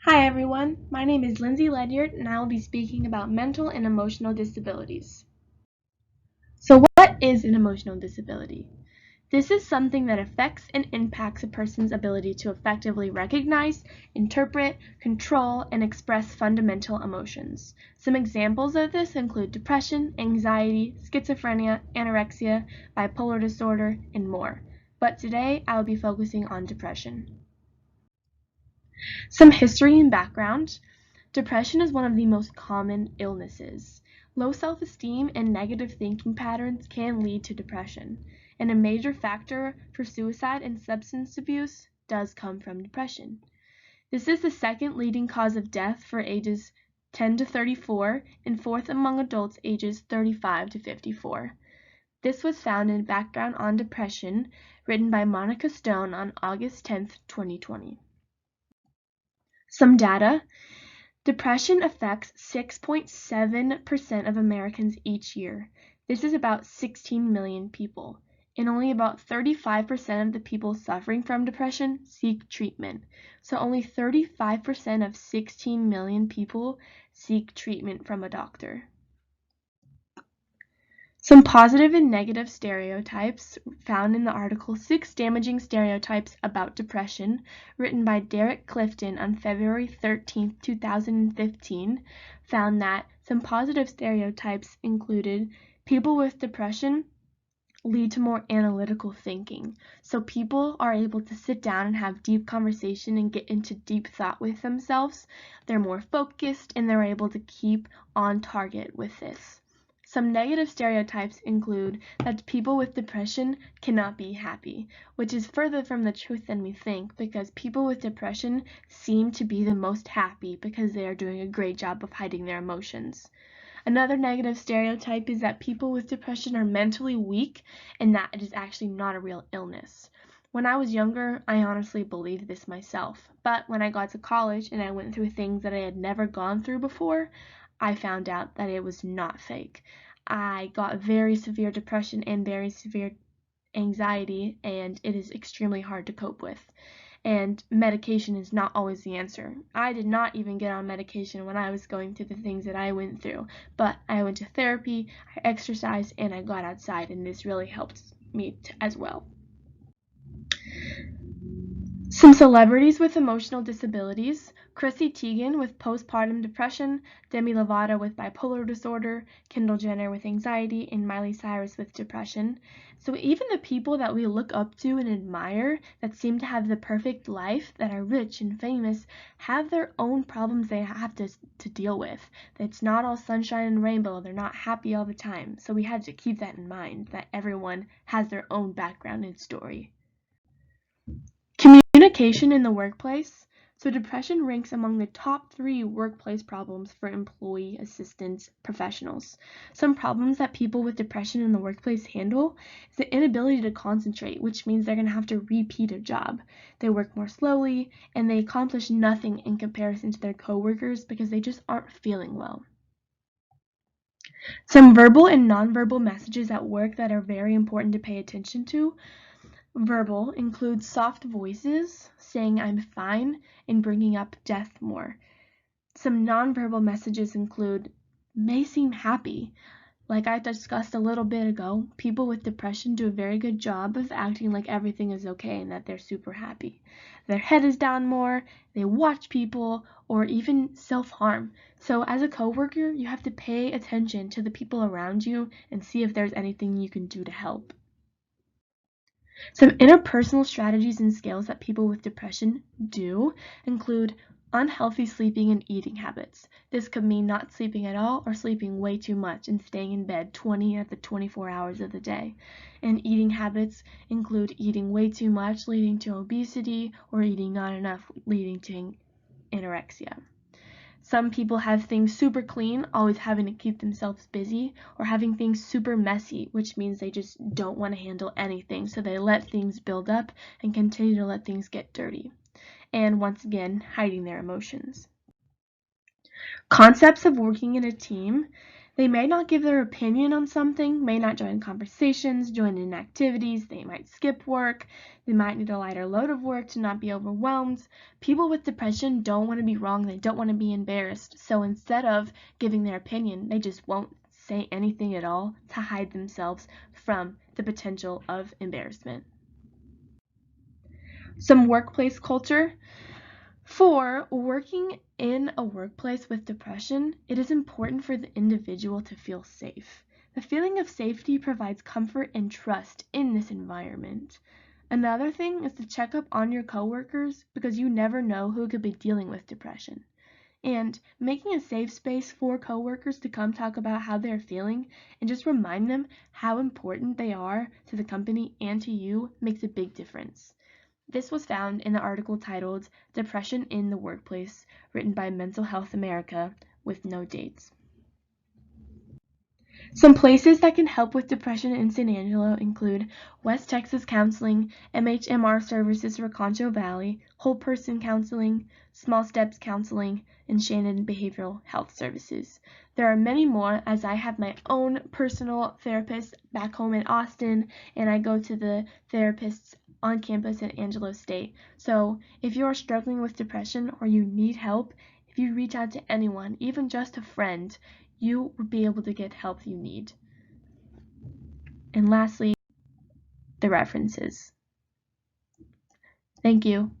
Hi everyone, my name is Lindsay Ledyard and I will be speaking about mental and emotional disabilities. So what is an emotional disability? This is something that affects and impacts a person's ability to effectively recognize, interpret, control, and express fundamental emotions. Some examples of this include depression, anxiety, schizophrenia, anorexia, bipolar disorder, and more. But today I will be focusing on depression. Some history and background. Depression is one of the most common illnesses. Low self-esteem and negative thinking patterns can lead to depression, and a major factor for suicide and substance abuse does come from depression. This is the second leading cause of death for ages 10 to 34 and fourth among adults ages 35 to 54. This was found in Background on Depression, written by Monica Stone on August 10, 2020. Some data. Depression affects 6.7% of Americans each year. This is about 16 million people. And only about 35% of the people suffering from depression seek treatment. So only 35% of 16 million people seek treatment from a doctor. Some positive and negative stereotypes found in the article 6 Damaging Stereotypes About Depression, written by Derek Clifton on February 13, 2015, found that some positive stereotypes included people with depression lead to more analytical thinking. So people are able to sit down and have deep conversation and get into deep thought with themselves. They're more focused and they're able to keep on target with this. Some negative stereotypes include that people with depression cannot be happy, which is further from the truth than we think, because people with depression seem to be the most happy because they are doing a great job of hiding their emotions. Another negative stereotype is that people with depression are mentally weak and that it is actually not a real illness. When I was younger, I honestly believed this myself, but when I got to college and I went through things that I had never gone through before, I found out that it was not fake. I got very severe depression and very severe anxiety, and it is extremely hard to cope with. And medication is not always the answer. I did not even get on medication when I was going through the things that I went through, but I went to therapy, I exercised, and I got outside, and this really helped me as well. Some celebrities with emotional disabilities: Chrissy Teigen with postpartum depression, Demi Lovato with bipolar disorder, Kendall Jenner with anxiety, and Miley Cyrus with depression. So even the people that we look up to and admire that seem to have the perfect life, that are rich and famous, have their own problems they have to deal with. It's not all sunshine and rainbow. They're not happy all the time. So we have to keep that in mind, that everyone has their own background and story. Communication in the workplace. So depression ranks among the top 3 workplace problems for employee assistance professionals. Some problems that people with depression in the workplace handle is the inability to concentrate, which means they're going to have to repeat a job. They work more slowly and they accomplish nothing in comparison to their coworkers because they just aren't feeling well. Some verbal and nonverbal messages at work that are very important to pay attention to. Verbal includes soft voices, saying I'm fine, and bringing up death more. Some nonverbal messages include may seem happy. Like I discussed a little bit ago, people with depression do a very good job of acting like everything is okay and that they're super happy. Their head is down more, they watch people, or even self-harm. So as a coworker, you have to pay attention to the people around you and see if there's anything you can do to help. Some interpersonal strategies and skills that people with depression do include unhealthy sleeping and eating habits. This could mean not sleeping at all or sleeping way too much and staying in bed 20 of the 24 hours of the day. And eating habits include eating way too much, leading to obesity, or eating not enough, leading to anorexia. Some people have things super clean, always having to keep themselves busy, or having things super messy, which means they just don't want to handle anything, so they let things build up and continue to let things get dirty. And once again, hiding their emotions. Concepts of working in a team. They may not give their opinion on something, may not join conversations, join in activities, they might skip work, they might need a lighter load of work to not be overwhelmed. People with depression don't want to be wrong, they don't want to be embarrassed, so instead of giving their opinion, they just won't say anything at all to hide themselves from the potential of embarrassment. Some workplace culture. For working in a workplace with depression, it is important for the individual to feel safe. The feeling of safety provides comfort and trust in this environment. Another thing is to check up on your coworkers because you never know who could be dealing with depression. And making a safe space for coworkers to come talk about how they're feeling and just remind them how important they are to the company and to you makes a big difference. This was found in the article titled Depression in the Workplace, written by Mental Health America, with no dates. Some places that can help with depression in San Angelo include West Texas Counseling, MHMR Services for Concho Valley, Whole Person Counseling, Small Steps Counseling, and Shannon Behavioral Health Services. There are many more, as I have my own personal therapist back home in Austin, and I go to the therapists on campus at Angelo State. So if you are struggling with depression or you need help, if you reach out to anyone, even just a friend, you will be able to get help you need. And lastly, the references. Thank you.